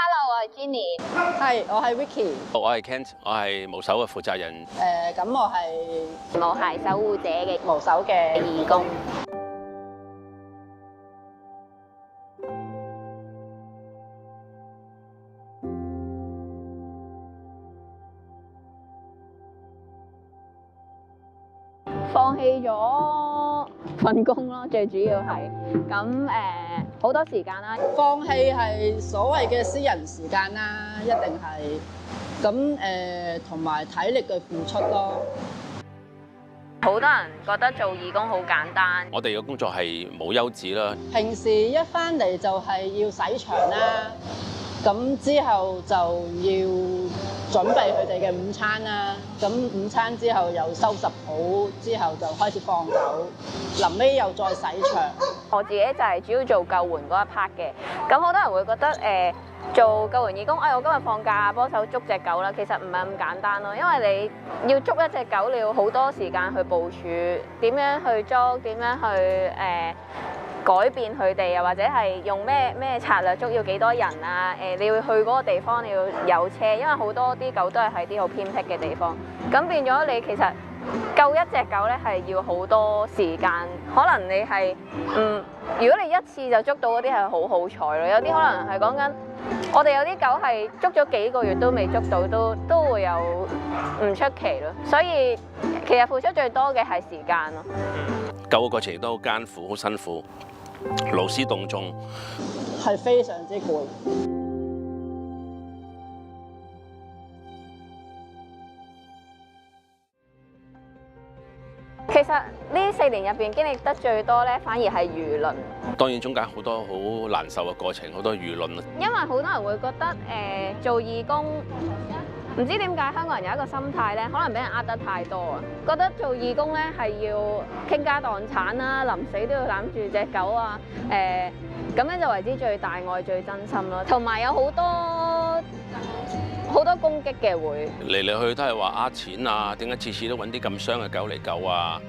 Hello，我係 Jenny。係，我係 Vicky。我係 Kent，我係無手嘅負責人。咁我係無鞋守護者嘅無手嘅義工。放棄咗份工咯，最主要係咁好多時間啦。放棄係所謂嘅私人時間啦，一定係咁同埋體力嘅付出咯。好多人覺得做義工好簡單，我哋嘅工作係冇休止啦。平時一返嚟就係要洗場啦，咁之後就要準備佢哋嘅午餐啦。咁午餐之後又收拾好，之後就開始放狗，臨尾又再洗場。我自己就係主要做救援嗰一 part 嘅。咁好多人會覺得做救援義工，我今日放假幫手捉隻狗啦，其實唔係咁簡單咯，因為你要捉一隻狗，你要好多時間去部署，點樣去捉，點樣去改變佢哋，又或者係用咩策略捉，要幾多人啊？你要去嗰個地方，你要有車，因為好多啲狗都係喺啲好偏僻嘅地方，咁變咗你其實救一隻狗咧係要好多時間，可能你係如果你一次就捉到嗰啲係好好彩咯，有啲可能係講緊我哋有啲狗係捉咗幾個月都未捉到，都會有唔出奇咯。所以其實付出最多嘅係時間咯。救嘅過程亦都好艱苦，好辛苦，勞師動眾，係非常之攰。其實呢4年入邊經歷得最多咧，反而係輿論。當然中間好多好難受嘅過程，好多輿論啦。因為好多人會覺得做義工，唔知點解香港人有一個心態咧，可能俾人呃得太多啊，覺得做義工咧係要傾家蕩產啦，臨死都要攬住隻狗啊，咁樣就為之最大愛最真心咯。同埋有好多攻擊嘅會嚟嚟去都係話呃錢啊，點解次次都揾啲咁傷嘅狗嚟救啊？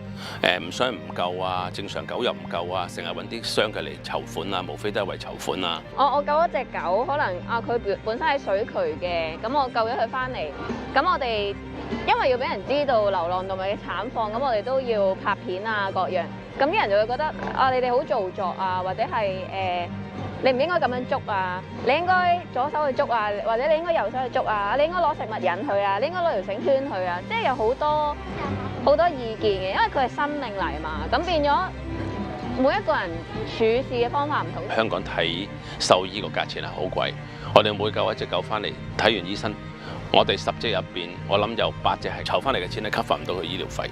唔傷唔夠啊，正常狗又唔夠啊，成日揾啲傷嘅嚟籌款啊，無非都係為籌款啊。我救一隻狗，可能佢本身喺水渠嘅，咁我救咗佢翻嚟，咁我哋因為要俾人知道流浪動物嘅慘況，咁我哋都要拍片啊各樣，咁啲人就會覺得你哋好做作啊，或者係你唔應該咁樣捉啊，你應該左手去捉啊，或者你應該右手去捉啊，你應該攞食物引佢啊，你應該攞條繩圈佢啊，即係有好多意見嘅，因為佢係生命嚟嘛，咁變咗每一個人處事嘅方法唔同。香港睇獸醫個價錢係好貴，我哋每救一隻狗翻嚟睇完醫生，我哋10隻入邊，我諗有8隻係籌翻嚟嘅錢咧 cover 唔到佢醫療費，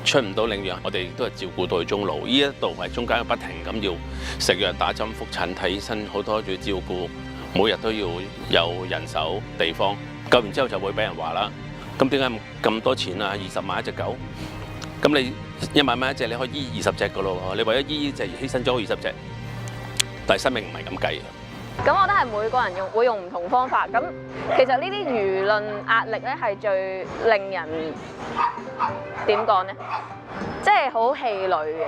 出唔到領養，我哋都係照顧到佢終老。呢一度係中間不停咁要食藥、打針、覆診、睇醫生，好多要照顧，每日都要有人手地方。救完之後就會俾人話啦，咁點解咁多錢啊？20萬一隻狗，咁你1萬蚊一隻，你可以醫20隻噶咯喎，你為咗醫呢隻而犧牲咗20隻，但係生命唔係咁計。咁我覺得係每個人會用唔同方法。咁其實呢啲輿論壓力咧係最令人點講咧，即係好氣餒嘅。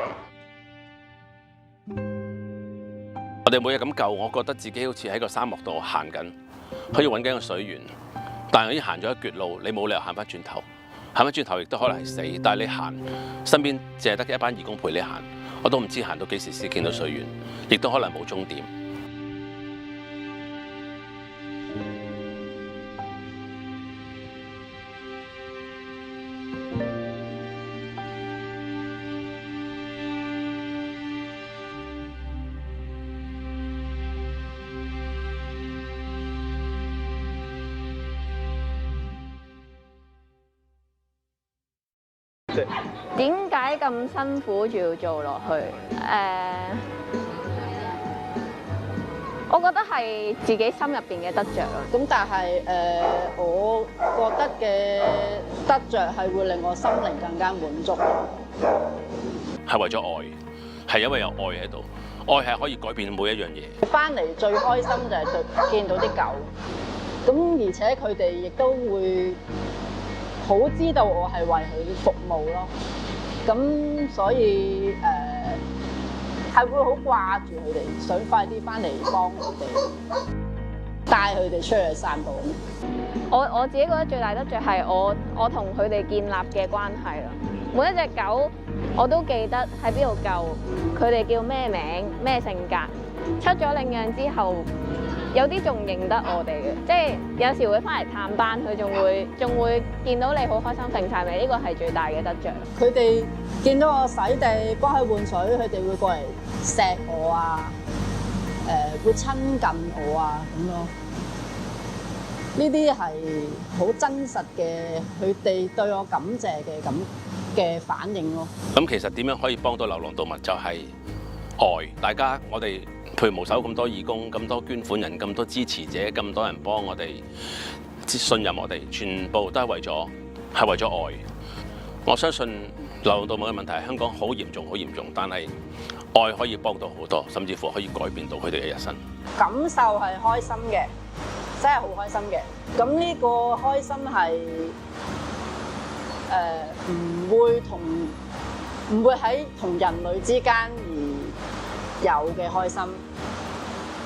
我哋每日咁救，我覺得自己好似喺個沙漠度行緊，可以揾緊個水源，但係已經行咗一橛路，你冇理由行翻轉頭，行翻轉頭亦都可能係死。但係你行，身邊淨係得一班義工陪你行，我都唔知行到幾時先見到水源，亦都可能冇終點。點解咁辛苦仲要做落去？我覺得係自己心入邊嘅得着咯。咁但係我覺得嘅得着係會令我心靈更加滿足。係為咗愛，係因為有愛喺度，愛係可以改變每一樣嘢。翻嚟最開心就係見到啲狗，咁而且佢哋亦都會好知道我係為佢服務咯。咁所以係會好掛住佢哋，想快啲翻嚟幫佢哋。帶佢哋出去散步。我自己覺得最大得着係我同佢哋建立嘅關係啦。每一隻狗我都記得喺邊度救，佢哋叫咩名、咩性格。出咗領養之後，有啲仲認得我哋嘅，即係有時會翻嚟探班，佢仲會見到你好開心揈晒尾，呢個係最大嘅得着。佢哋見到我洗地幫佢換水，佢哋會過嚟錫我啊，會親近我啊咁咯。呢啲係好真實嘅，佢哋對我感謝嘅反應咯。咁其實點樣可以幫到流浪動物就係愛，大家我哋譬如無手咁多義工、咁多捐款人、咁多支持者、咁多人幫我哋、信任我哋，全部都係為咗愛。我相信流浪動物嘅問題喺香港好嚴重，好嚴重，但係愛可以幫到好多，甚至乎可以改變到佢哋嘅一生。感受係開心嘅，真係好開心嘅。咁呢個開心係唔會喺同人類之間而有嘅開心，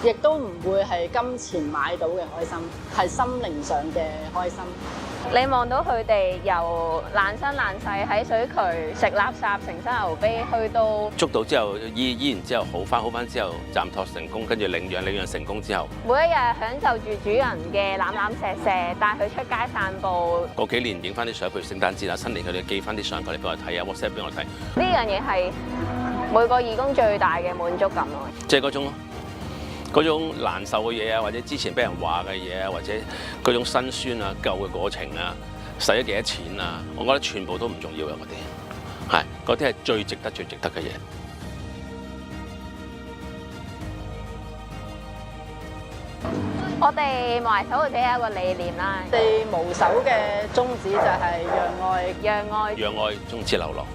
亦都唔會係金錢買到嘅開心，係心靈上嘅開心。你望到佢哋由爛身爛世喺水渠食垃圾、成身牛啤，去到捉到之後醫完之後好翻之後暫託成功，跟住領養成功之後，每一日享受住主人嘅攬攬錫錫，帶佢出街散步。過幾年影翻啲相，譬如聖誕節啊、新年佢哋寄翻啲相過嚟俾我睇啊 ，WhatsApp 俾我睇。呢樣嘢係每個義工最大嘅滿足感咯。即係嗰種難受嘅嘢啊，或者之前俾人話嘅嘢啊，或者嗰種辛酸啊、救嘅過程啊、使咗幾多錢啊，我覺得全部都唔重要嘅嗰啲係最值得嘅嘢。我哋無涯守護者有一個理念啦，我哋無手嘅宗旨就係讓愛，讓愛終止流浪。